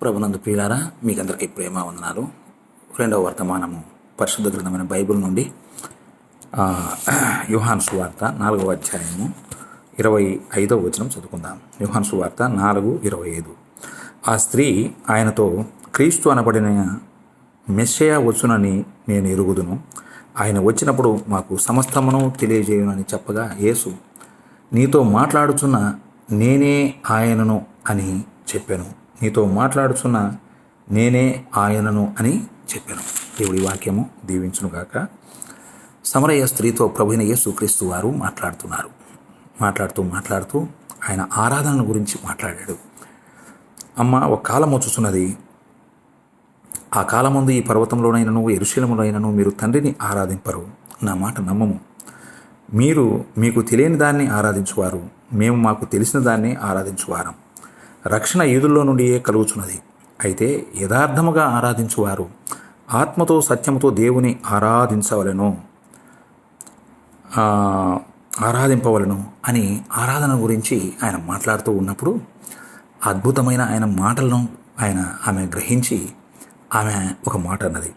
ప్రభునందు ప్రియులారా, మీకందరికీ ప్రేమ వందనాలు. రెండవ వర్తమానము పరిశుద్ధ గ్రంథమైన బైబిల్ నుండి యోహాను సువార్త 4వ అధ్యాయము 25వ వచనం చదువుకుందాం. యోహాను సువార్త 4:25. ఆ స్త్రీ ఆయనతో, క్రీస్తు అనబడిన మెస్సయా వచ్చునని నేను ఎరుగుదును, ఆయన వచ్చినప్పుడు మాకు సమస్తమును తెలియజేయునని చెప్పగా, యేసు, నీతో మాట్లాడుచున్న నేనే ఆయనను అని చెప్పాను. నీతో మాట్లాడుచున్న నేనే ఆయనను అని చెప్పాను. దేవుడి వాక్యము దీవించునుగాక. సమరయ స్త్రీతో ప్రభువైన యేసుక్రీస్తు వారు మాట్లాడుతూ ఆయన ఆరాధన గురించి మాట్లాడాడు. అమ్మ, ఒక కాలం వచ్చుచున్నది, ఆ కాలమందు ఈ పర్వతంలోనైనను యెరూషలేములోనైనను మీరు తండ్రిని ఆరాధింపరు. నా మాట నమ్మము. మీరు మీకు తెలియని దాన్ని ఆరాధించువారు, మేము మాకు తెలిసిన దాన్ని ఆరాధించువారం. రక్షణ యూదుల్లో నుండియే కలుగుచున్నది. అయితే యథార్థముగా ఆరాధించువారు ఆత్మతో సత్యముతో దేవుని ఆరాధింపవలను అని ఆరాధన గురించి ఆయన మాట్లాడుతూ ఉన్నప్పుడు అద్భుతమైన ఆయన మాటలను ఆమె గ్రహించి ఆమె ఒక మాట అన్నది.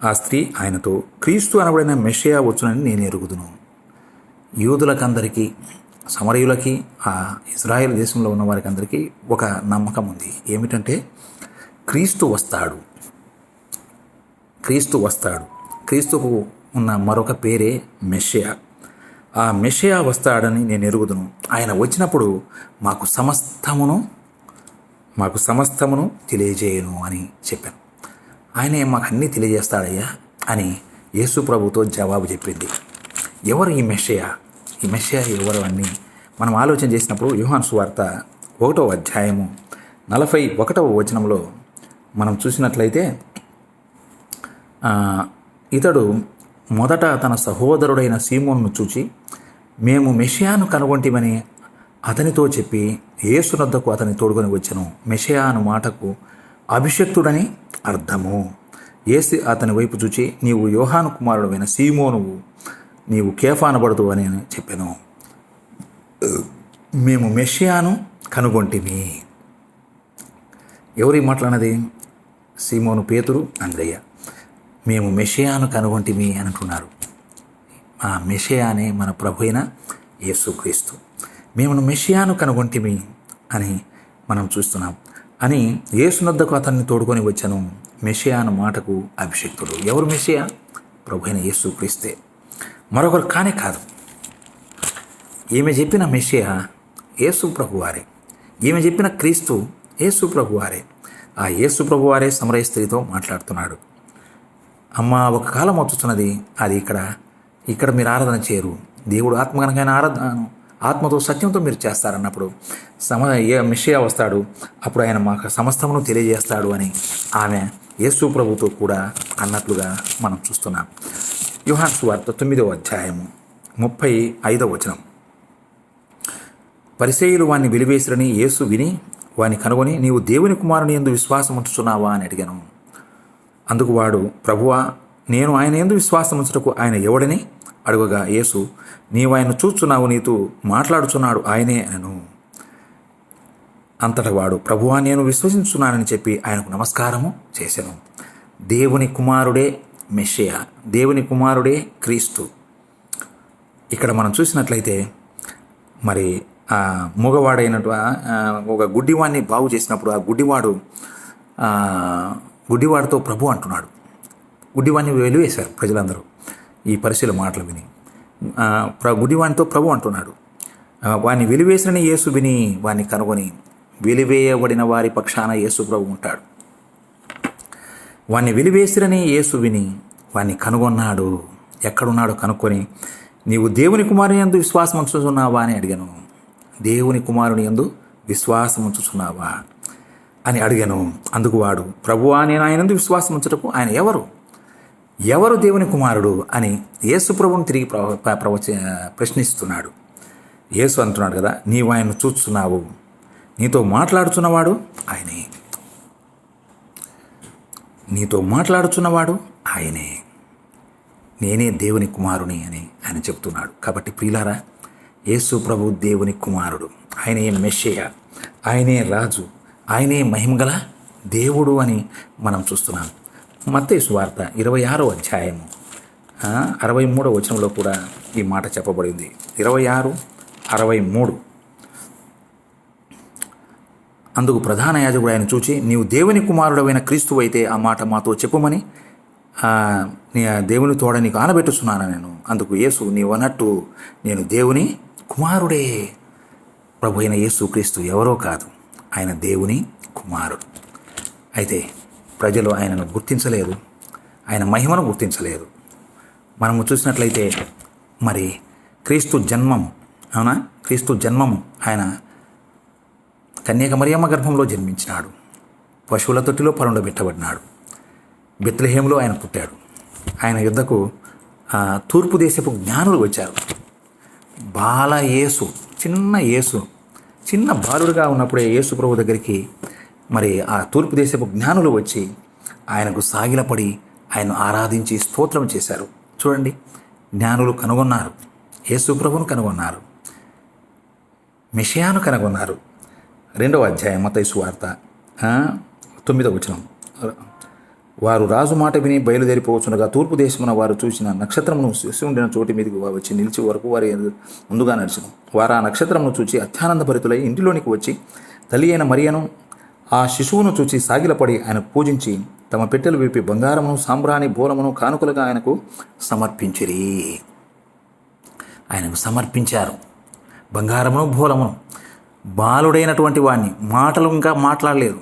ఆ స్త్రీ ఆయనతో, క్రీస్తు అనబడిన మెస్సయా వచ్చునని నేను ఎరుగుదును. యూదులకందరికీ, సమరయులకి, ఆ ఇజ్రాయెల్ దేశంలో ఉన్న వారికి అందరికీ ఒక నమ్మకం ఉంది. ఏమిటంటే క్రీస్తు వస్తాడు. క్రీస్తుకు ఉన్న మరొక పేరే మెస్సయా. ఆ మెస్సయా వస్తాడని నేను ఎరుగుదును. ఆయన వచ్చినప్పుడు మాకు సమస్తమును తెలియజేయను అని చెప్పాను. ఆయనే మాకు అన్నీ తెలియజేస్తాడయ్యా అని యేసు ప్రభుతో జవాబు చెప్పింది. ఎవరు ఈ మెస్సయా? ఈ మెస్సయా ఎవరు అని మనం ఆలోచన చేసినప్పుడు యోహాను సువార్త 1వ అధ్యాయము 41వ వచనంలో మనం చూసినట్లయితే, ఇతడు మొదట తన సహోదరుడైన సీమోనును చూచి, మేము మెస్సయాను కనుగొంటిమని అతనితో చెప్పి యేసునొద్దకు అతని తోడుకొని వచ్చెను. మెస్సయా అను మాటకు అభిషక్తుడని అర్థము. యేసు అతని వైపు చూచి, నీవు యోహాను కుమారుడైన సీమోనువు, నీవు కేఫా అనబడదు అని చెప్పాను. మేము మెస్సయాను కనుగొంటిమి. ఎవరి మాట్లాడినది? సీమోను, పేతురు, అంద్రయ్య. మేము మెస్సయాను కనుగొంటిమి అని అంటున్నారు. ఆ మెస్సయానే మన ప్రభు అయిన యేసుక్రీస్తు. మేము మెస్సయాను కనుగొంటిమి అని మనం చూస్తున్నాం. అని యేసునొద్దకు అతన్ని తోడుకొని వచ్చాను. మెస్సయాను మాటకు అభిషక్తుడు. ఎవరు మెస్సయా? ప్రభు అయిన యేసుక్రీస్తే, మరొకరు కానే కాదు. ఈమె చెప్పిన మెస్సయా యేసు ప్రభువారే. ఈమె చెప్పిన క్రీస్తు యేసు ప్రభువారే. ఆ యేసు ప్రభువారే సమరయ స్త్రీతో మాట్లాడుతున్నాడు. అమ్మ, ఒక కాలం వచ్చుతున్నది, అది ఇక్కడ మీరు ఆరాధన చేయరు. దేవుడు ఆత్మ కనుకైన ఆరాధన ఆత్మతో సత్యంతో మీరు చేస్తారన్నప్పుడు మెస్సయా వస్తాడు, అప్పుడు ఆయన మాకు సమస్తమును తెలియజేస్తాడు అని ఆమె యేసు ప్రభుతో కూడా అన్నట్లుగా మనం చూస్తున్నాం. యోహాను సువార్త 9వ అధ్యాయము 35వ వచనం. పరిసయ్యులు వాణ్ణి వెలివేసిరని యేసు విని వాని కనుగొని, నీవు దేవుని కుమారుని యందు విశ్వాసం ఉంచుచున్నావా అని అడిగాను. అందుకు వాడు, ప్రభువా, నేను ఆయన యందు విశ్వాసం ఉంచుటకు ఆయన ఎవడని అడుగగా, యేసు, నీవు ఆయన చూచున్నావు, నీతో మాట్లాడుచున్నాడు ఆయనే అనను. అంతటా వాడు, ప్రభువా, నేను విశ్వసించున్నానని చెప్పి ఆయనకు నమస్కారము చేశాను. దేవుని కుమారుడే మెస్సయా, దేవుని కుమారుడే క్రీస్తు. ఇక్కడ మనం చూసినట్లయితే, మరి ఆ మూగవాడైనటు ఒక గుడ్డివాడిని బాగు చేసినప్పుడు ఆ గుడ్డివాడితో ప్రభు అంటున్నాడు. గుడ్డివాడిని వెలివేశారు ప్రజలందరూ ఈ పరిశీల మాటలు విని. గుడ్డివాడితో ప్రభు అంటున్నాడు. వాడిని వెలివేసిన యేసు విని వాడిని కనుగొని, వెలివేయబడిన వారి పక్షాన యేసు ప్రభు ఉంటాడు. వాడిని వెలివేసిరని యేసు విని వాడిని కనుగొన్నాడు. ఎక్కడున్నాడో కనుక్కొని, నీవు దేవుని కుమారుని యందు విశ్వాసం ఉంచుచున్నావా అని అడిగాను. దేవుని కుమారుని యందు విశ్వాసం ఉంచుచున్నావా అని అడిగాను. అందుకు వాడు, ప్రభువా, నేను ఆయన యందు విశ్వాసం ఉంచుటకు ఆయన ఎవరు దేవుని కుమారుడు అని యేసు ప్రభువుని తిరిగి ప్రశ్నిస్తున్నాడు. యేసు అంటున్నాడు కదా, నీవు ఆయన్ను చూస్తున్నావు, నీతో మాట్లాడుచున్నవాడు ఆయనే. నేనే దేవుని కుమారుని అని ఆయన చెప్తున్నాడు. కాబట్టి ప్రియులారా, యేసు ప్రభు దేవుని కుమారుడు, ఆయనే మెస్సయా, ఆయనే రాజు, ఆయనే మహిమగల దేవుడు అని మనం చూస్తున్నాం. మత్తయి సువార్త 26వ అధ్యాయము 63వ వచనంలో కూడా ఈ మాట చెప్పబడింది. 26:63. అందుకు ప్రధాన యాజకుడు ఆయన చూచి, నీవు దేవుని కుమారుడవైన క్రీస్తు అయితే ఆ మాట మాతో చెప్పుమని దేవుని తోడ నీకు ఆనబెట్టుచున్నాను నేను. అందుకు యేసు, నీవన్నట్టు నేను దేవుని కుమారుడే. ప్రభు అయిన యేసు క్రీస్తు ఎవరో కాదు, ఆయన దేవుని కుమారుడు. అయితే ప్రజలు ఆయనను గుర్తించలేరు, ఆయన మహిమను గుర్తించలేరు. మనము చూసినట్లయితే మరి క్రీస్తు జన్మము, అవునా, క్రీస్తు జన్మము ఆయన కన్యక మరియమ్మ గర్భంలో జన్మించినాడు, పశువుల తొట్టిలో పరుండబెట్టబడినాడు, బెత్లెహేములో ఆయన పుట్టాడు. ఆయన యుద్ధకు తూర్పు దేశపు జ్ఞానులు వచ్చారు. యేసు, చిన్న బాలుడుగా ఉన్నప్పుడే యేసు ప్రభు దగ్గరికి మరి ఆ తూర్పు దేశపు జ్ఞానులు వచ్చి ఆయనకు సాగిలపడి ఆయన ఆరాధించి స్తోత్రం చేశారు. చూడండి, జ్ఞానులు కనుగొన్నారు, యేసు ప్రభువును కనుగొన్నారు, మెషియాను కనుగొన్నారు. 2వ అధ్యాయం మత్తయి సువార్త 9వ వచనం. వారు రాజు మాట విని బయలుదేరిపోవచ్చునగా తూర్పు దేశమున వారు చూసిన నక్షత్రమును శిశువు ఉండిన చోటి మీదకి వచ్చి నిలిచి వరకు వారి ముందుగా నడిచెను. వారు ఆ నక్షత్రమును చూచి అత్యానందభరితులై ఇంటిలోనికి వచ్చి తల్లి అయిన మరియను ఆ శిశువును చూచి సాగిలపడి ఆయన పూజించి తమ పెట్టెలు విప్పి బంగారమును సాంబ్రాణి బోలమును కానుకలుగా ఆయనకు సమర్పించిరి. ఆయనకు సమర్పించారు బంగారమును బోలమును. బాలుడైనటువంటి వాడిని, మాటలు ఇంకా మాట్లాడలేదు,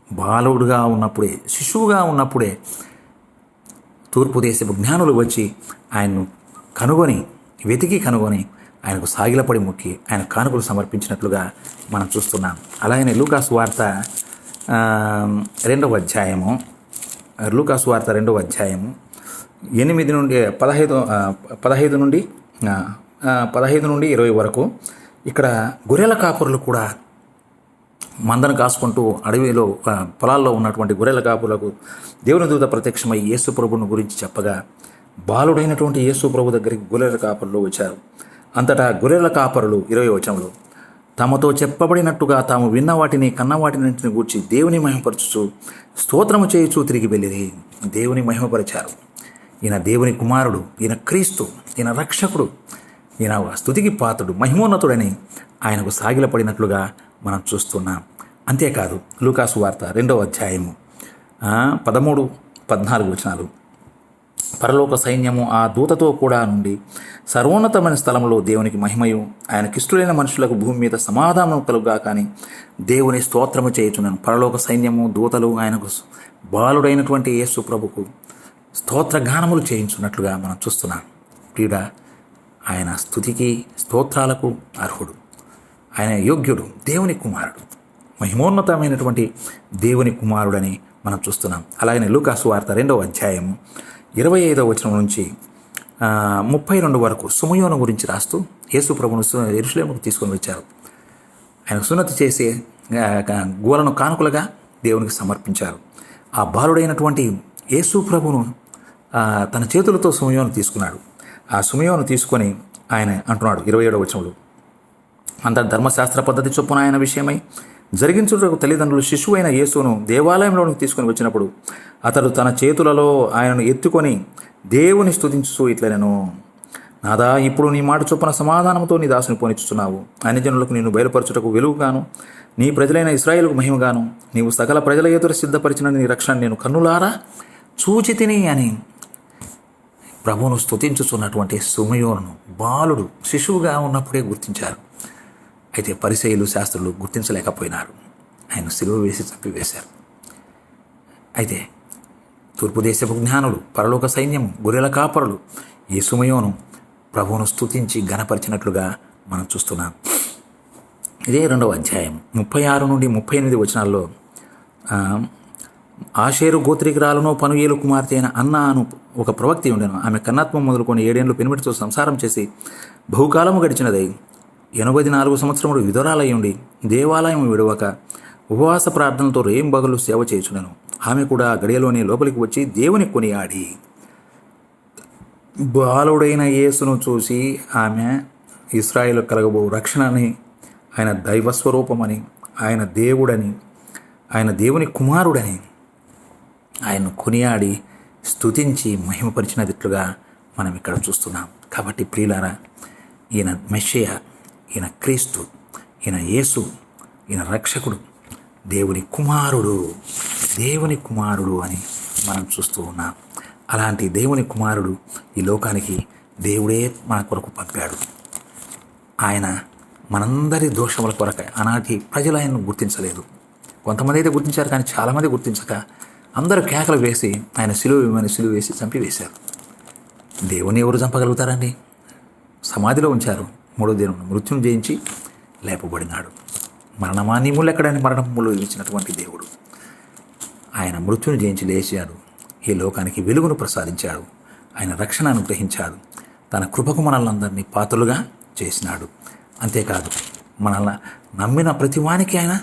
బాలుడుగా ఉన్నప్పుడే, శిశువుగా ఉన్నప్పుడే తూర్పు దేశపు జ్ఞానులు వచ్చి ఆయన్ను వెతికి కనుగొని ఆయనకు సాగిలపడి మొక్కి ఆయన కానుకలు సమర్పించినట్లుగా మనం చూస్తున్నాం. అలాగనే లూకాసు వార్త 2వ అధ్యాయము 8 నుండి 15 నుండి 20 వరకు ఇక్కడ గొర్రెల కాపురులు కూడా మందను కాసుకుంటూ అడవిలో పొలాల్లో ఉన్నటువంటి గొర్రెల కాపులకు దేవుని దూత ప్రత్యక్షమై యేసు ప్రభువును గురించి చెప్పగా బాలుడైనటువంటి యేసు ప్రభు దగ్గరికి గొర్రెల కాపురులు వచ్చారు. అంతటా గొర్రెల కాపరులు 20వ వచనంలో తమతో చెప్పబడినట్టుగా తాము విన్న వాటిని కన్న వాటిని గూర్చి దేవుని మహిమపరచుచు స్తోత్రము చేయుచు తిరిగి వెళ్ళిరి. దేవుని మహిమపరిచారు. ఈయన దేవుని కుమారుడు, ఈయన క్రీస్తు, ఈయన రక్షకుడు, ఈయన స్తుతికి పాత్రుడు, మహిమోన్నతుడని ఆయనకు సాగిలపడినట్లుగా మనం చూస్తున్నాం. అంతేకాదు లూకాసు వార్త 2వ అధ్యాయము 13-14 వచనాలు. పరలోక సైన్యము ఆ దూతతో కూడా నుండి సర్వోన్నతమైన స్థలంలో దేవునికి మహిమయు ఆయనకిష్టులైన మనుషులకు భూమి మీద సమాధానం కలుగా కానీ దేవుని స్తోత్రము చేయుచున్నాను. పరలోక సైన్యము దూతలు ఆయనకు బాలుడైనటువంటి యేసు ప్రభుకు స్తోత్రగానములు చేయించున్నట్లుగా మనం చూస్తున్నాం. ప్రియుడా, ఆయన స్తుతికి స్తోత్రాలకు అర్హుడు, ఆయన యోగ్యుడు, దేవుని కుమారుడు, మహిమోన్నతమైనటువంటి దేవుని కుమారుడని మనం చూస్తున్నాం. అలాగనే లూకాసు వార్త 2వ అధ్యాయము 25వ వచనం నుంచి 32 వరకు సుమయోను గురించి రాస్తూ యేసు ప్రభువును యెరూషలేముకు తీసుకొని వచ్చారు. ఆయనకు సున్నతి చేసి గోలను కానుకలుగా దేవునికి సమర్పించారు. ఆ బాలుడైనటువంటి యేసు ప్రభువును తన చేతులతో సుమయోను తీసుకున్నాడు. ఆ సుమయోను తీసుకొని ఆయన అంటున్నాడు 27వ వచనంలో, అంత ధర్మశాస్త్ర పద్ధతి చొప్పున ఆయన విషయమై జరిగించుటకు తల్లిదండ్రులు శిశువైన యేసును దేవాలయంలోనికి తీసుకొని వచ్చినప్పుడు అతడు తన చేతులలో ఆయనను ఎత్తుకొని దేవుని స్తుతించు ఇట్లనెను, నాదా, ఇప్పుడు నీ మాట చొప్పున సమాధానంతో నీ దాసుని పోనిచ్చుచున్నావు. అన్యజనులకు నిన్ను బయలుపరచుటకు వెలుగుగాను నీ ప్రజలైన ఇశ్రాయేలుకు మహిమగాను నీవు సకల ప్రజల ఎదుట సిద్ధపరిచిన నీ రక్షణ నేను కన్నులారా చూచి తిని అని ప్రభువును స్తుతించుచున్నటువంటి సుమయోను బాలుడు, శిశువుగా ఉన్నప్పుడే గుర్తించారు. అయితే పరిసయ్యులు, శాస్త్రులు గుర్తించలేకపోయినారు. ఆయన సిలువ వేసి చంపివేశారు. అయితే తూర్పు దేశపు జ్ఞానులు, పరలోక సైన్యము, గొర్రెల కాపరులు ఈ సుమయోను ప్రభువును స్తుతించి ఘనపరిచినట్లుగా మనం చూస్తున్నాం. ఇదే 2వ అధ్యాయం 36 నుండి 38 వచనాల్లో ఆషేరు గోత్రికురాలను పనుయేలు కుమార్తె అయిన అన్న అను ఒక ప్రవక్తి ఉండెను. ఆమె కన్నత్వం మొదలుకొని 7 ఏళ్ళు పెనిమిటితో సంసారం చేసి బహుకాలము గడిచినదై 84 సంవత్సరములు విధురాలై ఉండి దేవాలయం విడవక ఉపవాస ప్రార్థనలతో రేయింబగలు సేవ చేయుచుండెను. ఆమె కూడా గడియలోనే లోపలికి వచ్చి దేవుని కొనియాడి బాలుడైన యేసును చూసి ఆమె ఇశ్రాయేలు కలగబో రక్షణని, ఆయన దైవస్వరూపమని, ఆయన దేవుడని, ఆయన దేవుని కుమారుడని ఆయన్ను కొనియాడి స్తుతించి మహిమపరిచినట్లుగా మనం ఇక్కడ చూస్తున్నాం. కాబట్టి ప్రియులారా, ఈయన మెస్సియా, ఈయన క్రీస్తు, ఈయన యేసు, ఈయన రక్షకుడు, దేవుని కుమారుడు అని మనం చూస్తూ ఉన్నాం. అలాంటి దేవుని కుమారుడు ఈ లోకానికి దేవుడే మన కొరకు పంపాడు. ఆయన మనందరి దోషముల కొరకై. ఆనాటి ప్రజలు ఆయనను గుర్తించలేదు. కొంతమంది అయితే గుర్తించారు, కానీ చాలామంది గుర్తించక అందరూ కేకలు వేసి ఆయన సిలువ వేసి చంపివేశారు. దేవుని ఎవరు చంపగలుగుతారండి? సమాధిలో ఉంచారు. 3వ దినం మృత్యును జయించి లేపబడినాడు. మరణమా నీ ముళ్ళు ఎక్కడని మరణములు ఇచ్చినటువంటి దేవుడు ఆయన మృత్యును జయించి లేచాడు. ఈ లోకానికి వెలుగును ప్రసాదించాడు. ఆయన రక్షణ అనుగ్రహించాడు. తన కృపకు మనల్ని పాత్రలుగా చేసినాడు. అంతేకాదు, మనల్ని నమ్మిన ప్రతివానికి ఆయన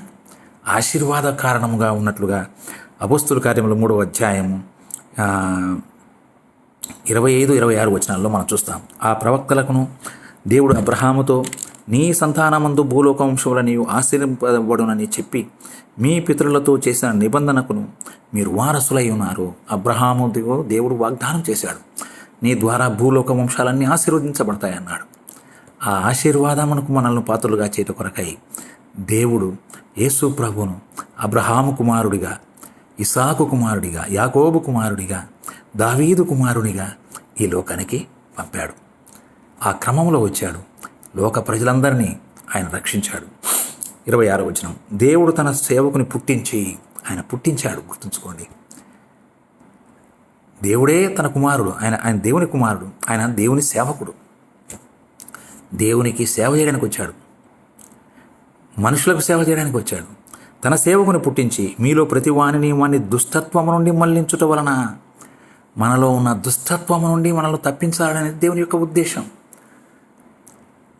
ఆశీర్వాద కారణముగా ఉన్నట్లుగా అపోస్తుల కార్యములు 3వ అధ్యాయము 25-26 వచనాల్లో మనం చూస్తాం. ఆ ప్రవక్తలకును దేవుడు అబ్రహాముతో, నీ సంతానమందు భూలోక వంశముల నీవు ఆశీర్వదింపబడునని చెప్పి మీ పితరులతో చేసిన నిబంధనకును మీరు వారసులై ఉన్నారు. అబ్రహాము దేవుడు వాగ్దానం చేశాడు, నీ ద్వారా భూలోక వంశాలన్నీ ఆశీర్వదించబడతాయన్నాడు. ఆ ఆశీర్వాదమునకు మనల్ని పాత్రలుగా చేయట కొరకై దేవుడు యేసు ప్రభువును అబ్రహాము కుమారుడిగా, ఇసాకు కుమారుడిగా, యాకోబు కుమారుడిగా, దావీదు కుమారునిగా ఈ లోకానికి పంపాడు. ఆ క్రమంలో వచ్చాడు. లోక ప్రజలందరినీ ఆయన రక్షించాడు. 26వ వచనం, దేవుడు తన సేవకుని ఆయన పుట్టించాడు. గుర్తుంచుకోండి, దేవుడే తన కుమారుడు. ఆయన దేవుని కుమారుడు. ఆయన దేవుని సేవకుడు. దేవునికి సేవ చేయడానికి వచ్చాడు. మనుషులకు సేవ చేయడానికి వచ్చాడు. తన సేవకుని పుట్టించి మీలో ప్రతి వాణ్ణి దుష్టత్వము నుండి మళ్లించుట వలన, మనలో ఉన్న దుష్టత్వము నుండి మనల్ని తప్పించాలనేది దేవుని యొక్క ఉద్దేశం.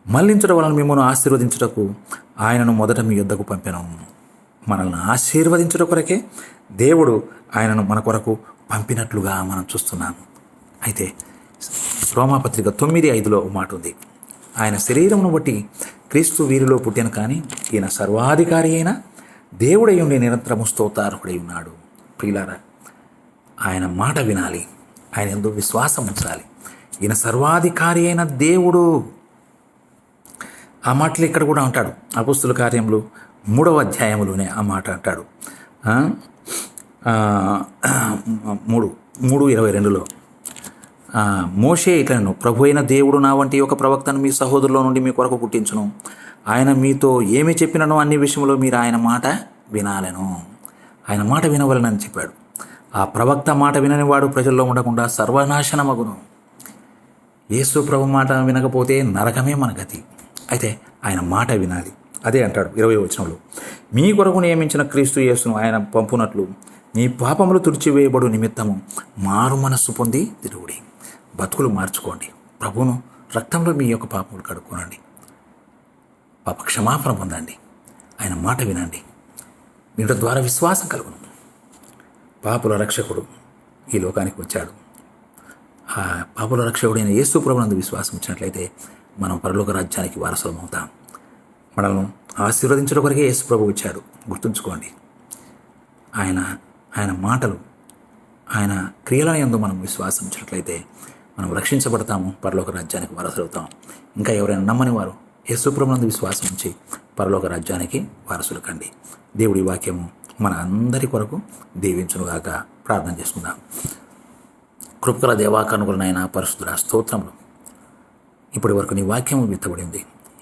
మళ్లించడం వలన మిమ్మల్ని ఆశీర్వదించుటకు ఆయనను మొదట మీ యొద్దకు పంపాను. మనల్ని ఆశీర్వదించుట కొరకే దేవుడు ఆయనను మన కొరకు పంపినట్లుగా మనం చూస్తున్నాము. అయితే రోమాపత్రిక 9:5లో మాట ఉంది, ఆయన శరీరమును బట్టి క్రీస్తు వీరిలో పుట్టాను, కానీ ఈయన సర్వాధికారి అయిన దేవుడై ఉండి నిరంతరము స్తోత్రార్హుడై ఉన్నాడు. ప్రియులారా, ఆయన మాట వినాలి. ఆయన యందు విశ్వాసం ఉంచాలి. ఈయన సర్వాధికారి అయిన దేవుడు. ఆ మాటలు ఇక్కడ కూడా అంటాడు. అపోస్తుల కార్యములు 3వ అధ్యాయములోనే ఆ మాట అంటాడు. 3:22లో మోషే ఇట్లను, ప్రభు అయిన దేవుడు నా వంటి ఒక ప్రవక్తను మీ సహోదరులో నుండి మీ కొరకు పుట్టించును. ఆయన మీతో ఏమి చెప్పిననో అన్ని విషయంలో మీరు ఆయన మాట వినాలను. ఆయన మాట వినవలనని చెప్పాడు. ఆ ప్రవక్త మాట వినని వాడు ప్రజల్లో ఉండకుండా సర్వనాశనమగును. యేసు ప్రభు మాట వినకపోతే నరకమే మన గతి. అయితే ఆయన మాట వినాలి. అదే అంటాడు 20వ వచనంలో, మీ కొరకు నియమించిన క్రీస్తు యేసును ఆయన పంపునట్లు మీ పాపములు తుడిచివేయబడు నిమిత్తము మారు మనస్సు పొంది తిరుగుడి. బతుకులు మార్చుకోండి. ప్రభువును రక్తంలో మీ యొక్క పాపములు కడుక్కోనండి. పాప క్షమాపణ పొందండి. ఆయన మాట వినండి. వీటి ద్వారా విశ్వాసం కలుగును. పాపుల రక్షకుడు ఈ లోకానికి వచ్చాడు. ఆ పాపుల రక్షకుడైన యేసు ప్రభునందు విశ్వాసం ఇచ్చినట్లయితే మనం పరలోక రాజ్యానికి వారసులం అవుతాం. మనల్ని ఆశీర్వదించడం కొరకే యేసు ప్రభు వచ్చాడు. గుర్తుంచుకోండి. ఆయన మాటలు, ఆయన క్రియల యందు మనం విశ్వాసం ఇచ్చినట్లయితే మనం రక్షించబడతాము, పరలోక రాజ్యానికి వారసులు అవుతాం. ఇంకా ఎవరైనా నమ్మని వారు యేసు ప్రభునందు విశ్వాసం ఉంచి పరలోక రాజ్యానికి వారసులు కండి. దేవుడి వాక్యము మన అందరి కొరకు దీవించునుగాక. ప్రార్థన చేసుకుందాం. కృపగల దేవాకనుగులనైన పరిశుద్ధుడా, స్తోత్రములు. ఇప్పటి వరకు నీ వాక్యము విత్తబడింది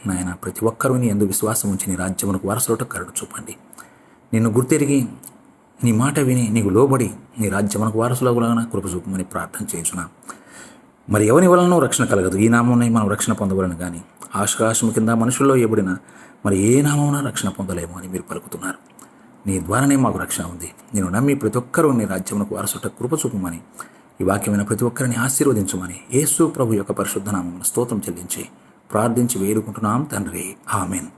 నాయన. ప్రతి ఒక్కరూ నీ యందు విశ్వాసం ఉంచి నీ రాజ్యమునకు వారసులట కరుడు చూపండి. నిన్ను గుర్తెరిగి నీ మాట విని నీకు లోబడి నీ రాజ్యమునకు వారసులగులాగా కృప చూపమని ప్రార్థన చేయించున్నా. మరి ఎవరి వలన రక్షణ కలగదు. ఈ నామమునై మనం రక్షణ పొందవలను, కానీ ఆకాశము కింద మనుషుల్లో ఇవ్వబడిన మరి ఏ నామమున రక్షణ పొందలేము అని మీరు పలుకుతున్నారు. నీ ద్వారానే మాకు రక్షణ ఉంది. నేను నమ్మి ప్రతి ఒక్కరూ నీ రాజ్యమునకు వారసుట కృప చూపమని, ఈ వాక్యమైన ప్రతి ఒక్కరిని ఆశీర్వదించమని యేసు ప్రభు యొక్క పరిశుద్ధ నామమున స్తోత్రం చెల్లించి ప్రార్థించి వేడుకుంటున్నాం తండ్రి. ఆమేన్.